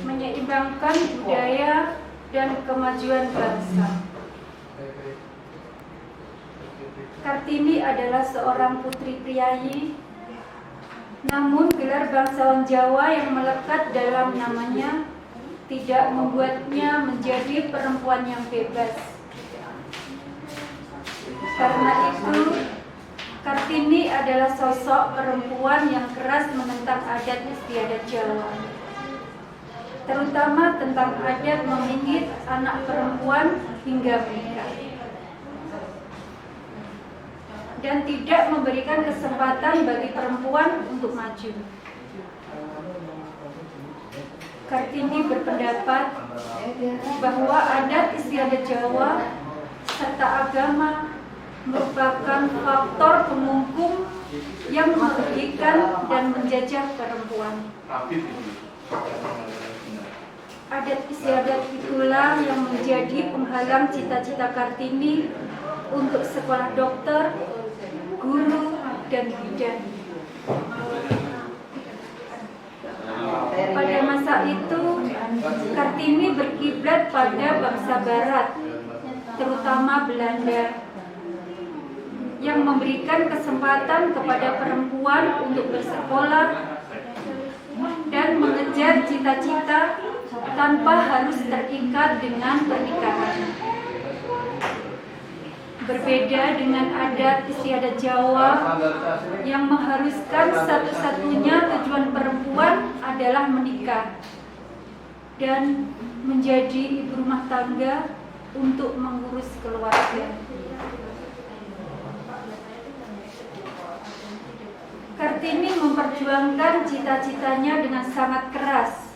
menyeimbangkan budaya dan kemajuan bangsa. Kartini adalah seorang putri priayi, namun gelar bangsawan Jawa yang melekat dalam namanya tidak membuatnya menjadi perempuan yang bebas. Karena itu, Kartini adalah sosok perempuan yang keras menentang adat istiadat Jawa, terutama tentang adat memingit anak perempuan hingga menikah, dan tidak memberikan kesempatan bagi perempuan untuk maju. Kartini berpendapat bahwa adat istiadat Jawa serta agama merupakan faktor pengungkung yang merugikan dan menjajah perempuan. Adat istiadat itulah yang menjadi penghalang cita-cita Kartini untuk sekolah dokter, guru, dan bidan. Pada masa itu, Kartini berkiblat pada bangsa Barat, terutama Belanda, yang memberikan kesempatan kepada perempuan untuk bersekolah dan mengejar cita-cita tanpa harus terikat dengan pernikahan. Berbeda dengan adat istiadat Jawa yang mengharuskan satu-satunya tujuan perempuan adalah menikah dan menjadi ibu rumah tangga untuk mengurus keluarga. Kartini memperjuangkan cita-citanya dengan sangat keras.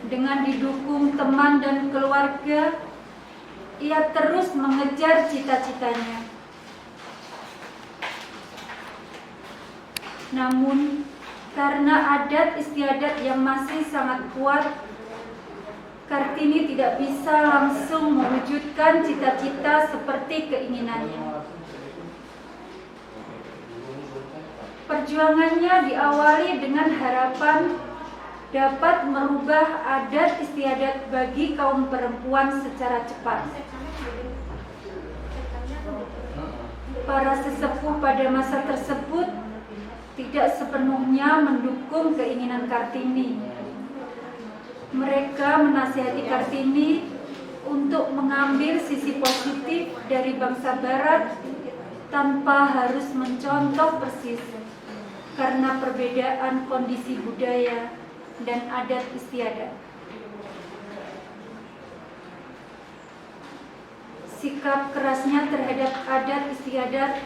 Dengan didukung teman dan keluarga, ia terus mengejar cita-citanya. Namun, karena adat istiadat yang masih sangat kuat, Kartini tidak bisa langsung mewujudkan cita-cita seperti keinginannya. Perjuangannya diawali dengan harapan dapat merubah adat istiadat bagi kaum perempuan secara cepat. Para sesepuh pada masa tersebut tidak sepenuhnya mendukung keinginan Kartini. Mereka menasihati Kartini untuk mengambil sisi positif dari bangsa Barat tanpa harus mencontoh persis karena perbedaan kondisi budaya dan adat istiadat. Sikap kerasnya terhadap adat istiadat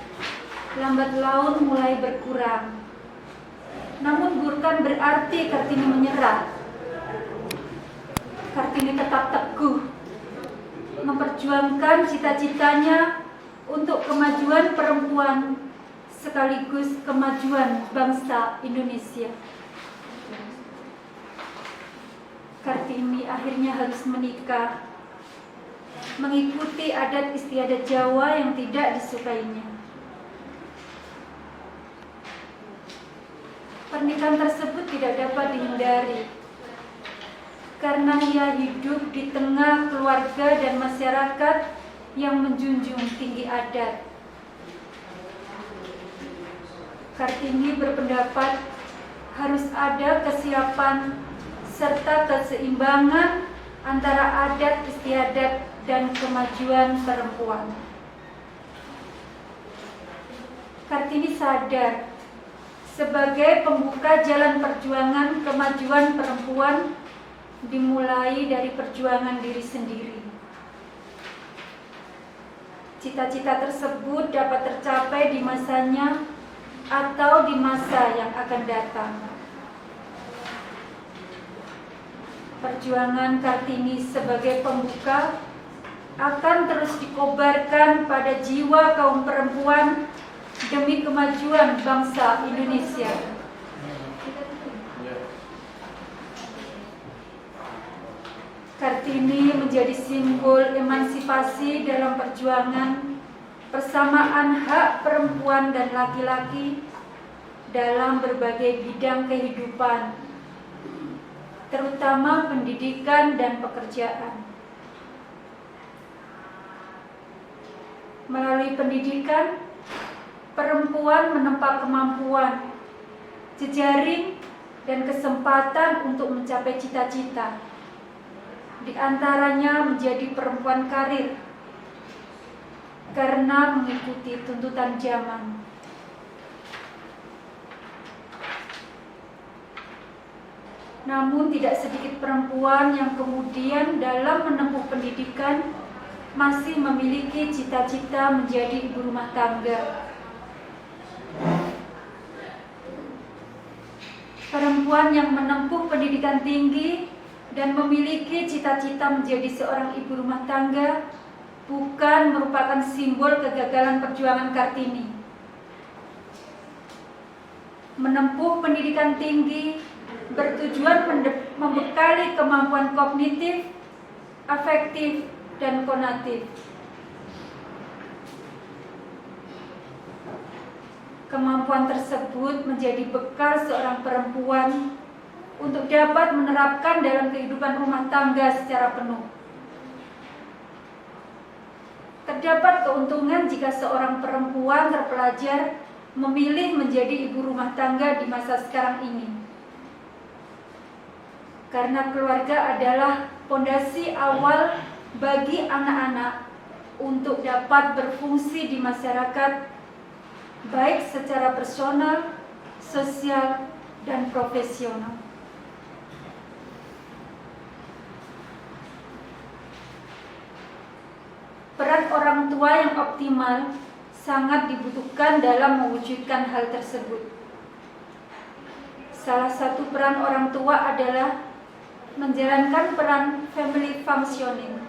lambat laun mulai berkurang. Namun bukan berarti Kartini menyerah. Kartini tetap teguh memperjuangkan cita-citanya untuk kemajuan perempuan sekaligus kemajuan bangsa Indonesia. Kartini akhirnya harus menikah, mengikuti adat istiadat Jawa yang tidak disukainya. Pernikahan tersebut tidak dapat dihindari, karena ia hidup di tengah keluarga dan masyarakat yang menjunjung tinggi adat. Kartini berpendapat harus ada kesiapan serta keseimbangan antara adat istiadat dan kemajuan perempuan. Kartini sadar sebagai pembuka jalan perjuangan kemajuan perempuan dimulai dari perjuangan diri sendiri. Cita-cita tersebut dapat tercapai di masanya atau di masa yang akan datang. Perjuangan Kartini sebagai pembuka akan terus dikobarkan pada jiwa kaum perempuan demi kemajuan bangsa Indonesia. Kartini menjadi simbol emansipasi dalam perjuangan persamaan hak perempuan dan laki-laki dalam berbagai bidang kehidupan, terutama pendidikan dan pekerjaan. Melalui pendidikan, perempuan menempa kemampuan, jejaring, dan kesempatan untuk mencapai cita-cita. Di antaranya menjadi perempuan karir karena mengikuti tuntutan zaman. Namun tidak sedikit perempuan yang kemudian dalam menempuh pendidikan masih memiliki cita-cita menjadi ibu rumah tangga. Perempuan yang menempuh pendidikan tinggi dan memiliki cita-cita menjadi seorang ibu rumah tangga bukan merupakan simbol kegagalan perjuangan Kartini. Menempuh pendidikan tinggi bertujuan membekali kemampuan kognitif, afektif, dan konatif. Kemampuan tersebut menjadi bekal seorang perempuan untuk dapat menerapkan dalam kehidupan rumah tangga secara penuh. Terdapat keuntungan jika seorang perempuan terpelajar memilih menjadi ibu rumah tangga di masa sekarang ini. Karena keluarga adalah fondasi awal bagi anak-anak untuk dapat berfungsi di masyarakat, baik secara personal, sosial, dan profesional. Peran orang tua yang optimal sangat dibutuhkan dalam mewujudkan hal tersebut. Salah satu peran orang tua adalah menjalankan peran family functioning.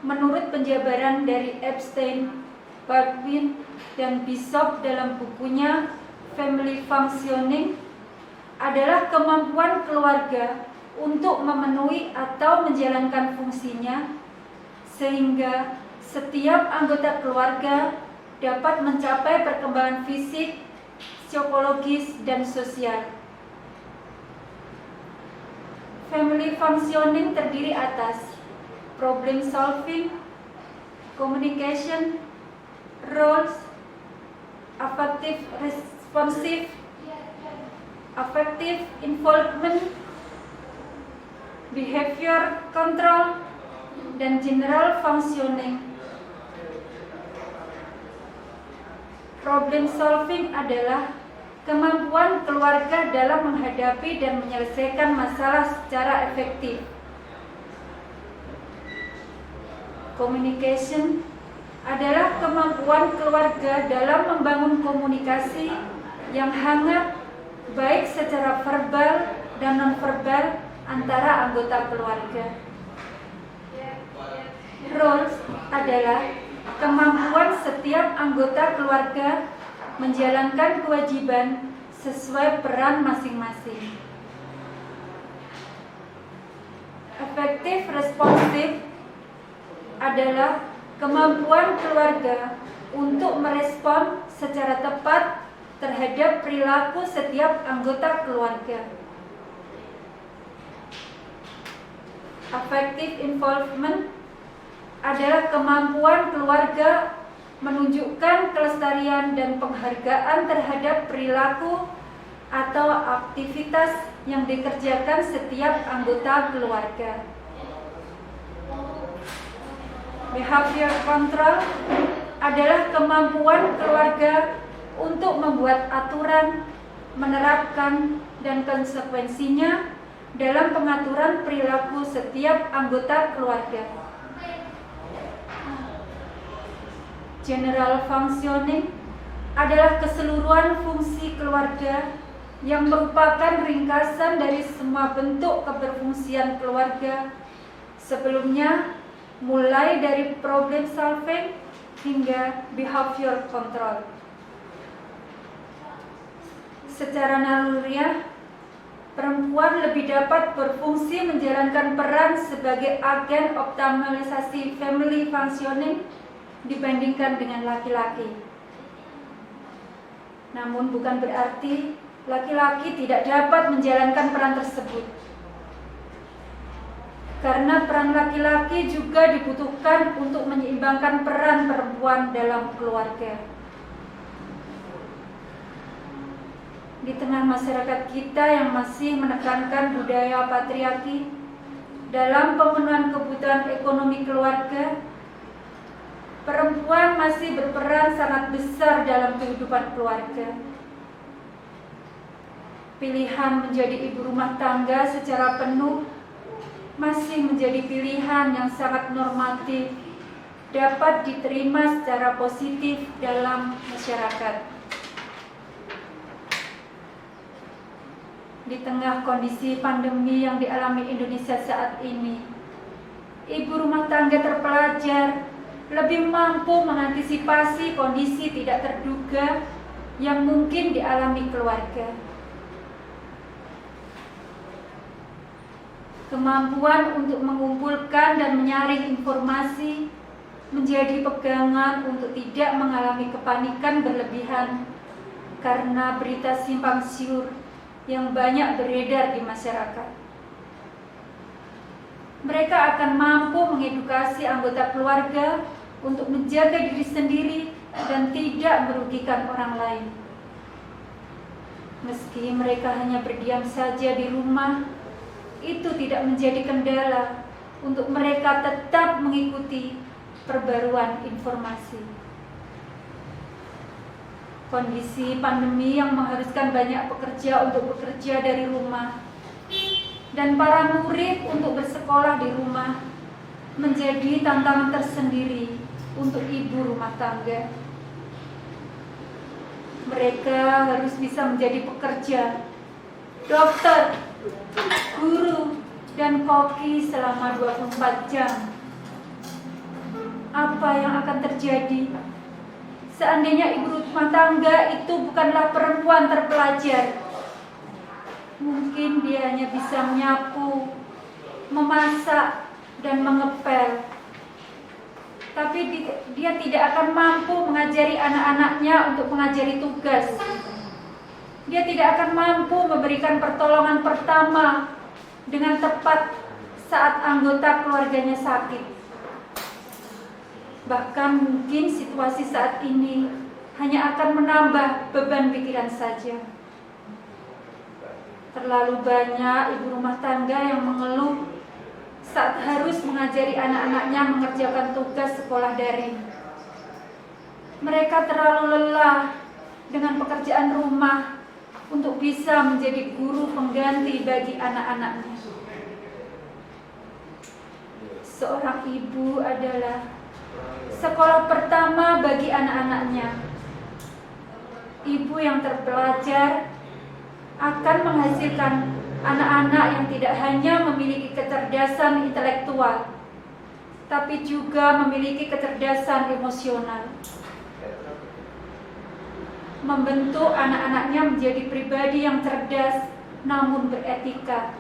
Menurut penjabaran dari Epstein, Baldwin, dan Bishop dalam bukunya Family Functioning adalah kemampuan keluarga untuk memenuhi atau menjalankan fungsinya sehingga setiap anggota keluarga dapat mencapai perkembangan fisik, psikologis, dan sosial. Family functioning terdiri atas problem solving, communication, roles, affective responsive, affective involvement, behavior control, dan general functioning. Problem solving adalah kemampuan keluarga dalam menghadapi dan menyelesaikan masalah secara efektif. Communication adalah kemampuan keluarga dalam membangun komunikasi yang hangat, baik secara verbal dan nonverbal antara anggota keluarga. Roles adalah kemampuan setiap anggota keluarga menjalankan kewajiban sesuai peran masing-masing. Effective responsive adalah kemampuan keluarga untuk merespon secara tepat terhadap perilaku setiap anggota keluarga. Affective involvement adalah kemampuan keluarga menunjukkan kelestarian dan penghargaan terhadap perilaku atau aktivitas yang dikerjakan setiap anggota keluarga. Behavior control adalah kemampuan keluarga untuk membuat aturan, menerapkan, dan konsekuensinya dalam pengaturan perilaku setiap anggota keluarga. General functioning adalah keseluruhan fungsi keluarga yang merupakan ringkasan dari semua bentuk keberfungsian keluarga sebelumnya, mulai dari problem solving hingga behavior control. Secara naluriah, perempuan lebih dapat berfungsi menjalankan peran sebagai agen optimalisasi family functioning dibandingkan dengan laki-laki. Namun bukan berarti laki-laki tidak dapat menjalankan peran tersebut. Karena peran laki-laki juga dibutuhkan untuk menyeimbangkan peran perempuan dalam keluarga. Di tengah masyarakat kita yang masih menekankan budaya patriarki dalam pemenuhan kebutuhan ekonomi keluarga, perempuan masih berperan sangat besar dalam kehidupan keluarga. Pilihan menjadi ibu rumah tangga secara penuh masih menjadi pilihan yang sangat normatif, dapat diterima secara positif dalam masyarakat. Di tengah kondisi pandemi yang dialami Indonesia saat ini, ibu rumah tangga terpelajar lebih mampu mengantisipasi kondisi tidak terduga yang mungkin dialami keluarga. Kemampuan untuk mengumpulkan dan menyaring informasi menjadi pegangan untuk tidak mengalami kepanikan berlebihan karena berita simpang siur yang banyak beredar di masyarakat. Mereka akan mampu mengedukasi anggota keluarga untuk menjaga diri sendiri dan tidak merugikan orang lain. Meski mereka hanya berdiam saja di rumah, itu tidak menjadi kendala untuk mereka tetap mengikuti perbaruan informasi. Kondisi pandemi yang mengharuskan banyak pekerja untuk bekerja dari rumah dan para murid untuk bersekolah di rumah menjadi tantangan tersendiri untuk ibu rumah tangga. Mereka harus bisa menjadi pekerja, dokter, guru, dan koki selama 24 jam. Apa yang akan terjadi seandainya ibu rumah tangga itu bukanlah perempuan terpelajar? Mungkin dia hanya bisa menyapu, memasak, dan mengepel. Tapi dia tidak akan mampu mengajari anak-anaknya untuk mengajari tugas. Dia tidak akan mampu memberikan pertolongan pertama dengan tepat saat anggota keluarganya sakit. Bahkan mungkin situasi saat ini hanya akan menambah beban pikiran saja. Terlalu banyak ibu rumah tangga yang mengeluh saat harus mengajari anak-anaknya mengerjakan tugas sekolah daring. Mereka terlalu lelah dengan pekerjaan rumah untuk bisa menjadi guru pengganti bagi anak-anaknya. Seorang ibu adalah sekolah pertama bagi anak-anaknya. Ibu yang terpelajar akan menghasilkan anak-anak yang tidak hanya memiliki kecerdasan intelektual, tapi juga memiliki kecerdasan emosional. Membentuk anak-anaknya menjadi pribadi yang cerdas namun beretika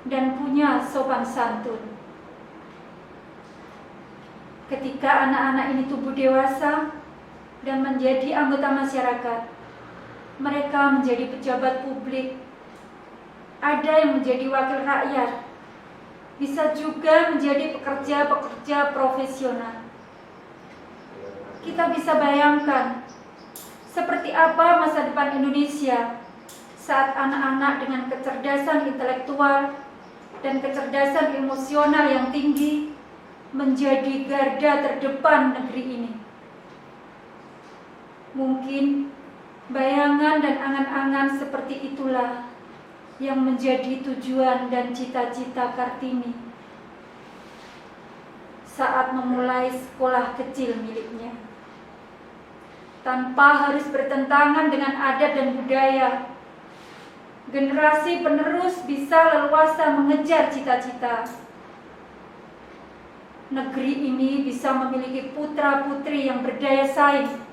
dan punya sopan santun. Ketika anak-anak ini tumbuh dewasa dan menjadi anggota masyarakat, mereka menjadi pejabat publik, ada yang menjadi wakil rakyat, bisa juga menjadi pekerja-pekerja profesional. Kita bisa bayangkan seperti apa masa depan Indonesia saat anak-anak dengan kecerdasan intelektual dan kecerdasan emosional yang tinggi menjadi garda terdepan negeri ini. Mungkin bayangan dan angan-angan seperti itulah yang menjadi tujuan dan cita-cita Kartini saat memulai sekolah kecil miliknya. Tanpa harus bertentangan dengan adat dan budaya, generasi penerus bisa leluasa mengejar cita-cita. Negeri ini bisa memiliki putra-putri yang berdaya saing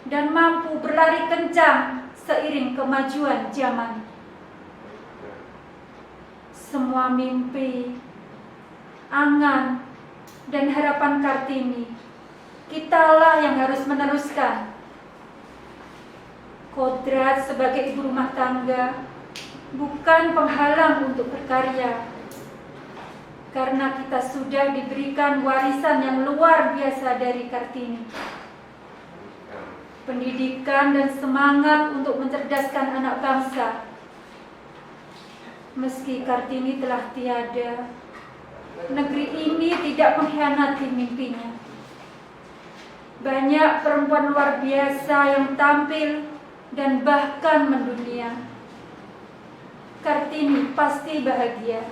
dan mampu berlari kencang seiring kemajuan zaman. Semua mimpi, angan, dan harapan Kartini. Kitalah yang harus meneruskan. Kodrat sebagai ibu rumah tangga bukan penghalang untuk berkarya, karena kita sudah diberikan warisan yang luar biasa dari Kartini. Pendidikan dan semangat untuk mencerdaskan anak bangsa. Meski Kartini telah tiada, negeri ini tidak mengkhianati mimpinya. Banyak perempuan luar biasa yang tampil dan bahkan mendunia. Kartini pasti bahagia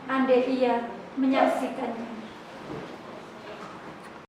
andai ia menyaksikannya.